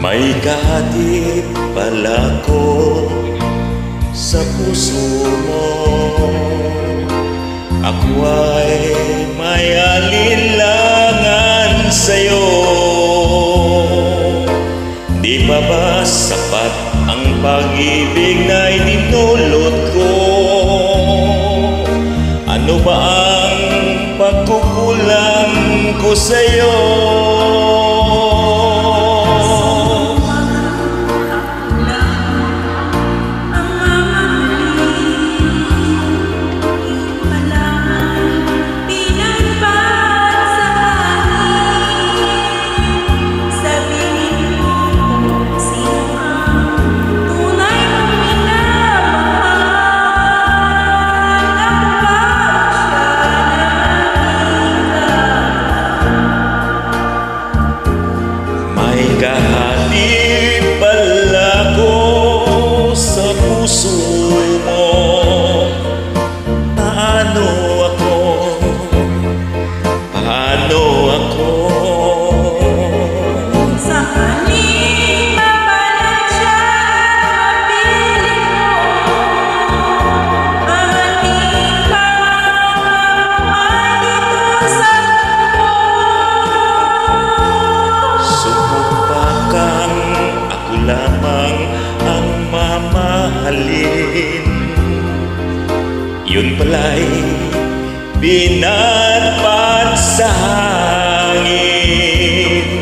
May kahatid pala ko sa puso mo. Ako ay may alinlangan sa'yo. Di pa ba sapat ang pag-ibig na ininulot ko? Ano ba ang pagkukulang ko sa'yo? Kahatid pala ko sa puso mo. Paano ako? Paano ako? Kung sakaling mapalit siya, mapili mo ang ating pamamahay dito sa mundo. Ako lamang ang mamahalin. Yun pala'y binatpat sa hangin.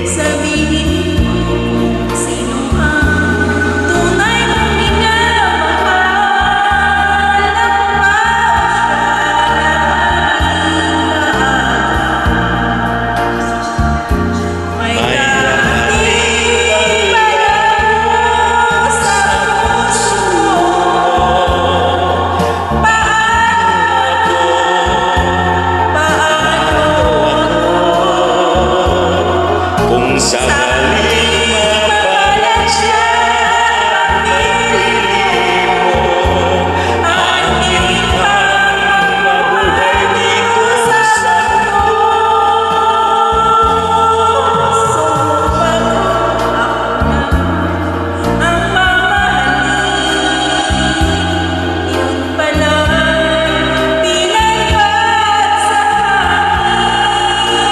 Sabihin mo kung sino ang tunay mong minamahal. Ako ba siya? May sakaling mapalit siya, pili mo ang hintang mabuhay dito sa mundo. Sumpah ako ang mamahalin. Yun pala'y pinagpat sa hangin.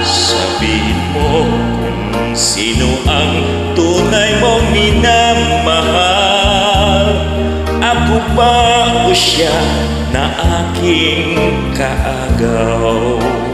Sabihin mo kung sino ang tunay mong minamahal. Ako ba o siya na aking kaagaw?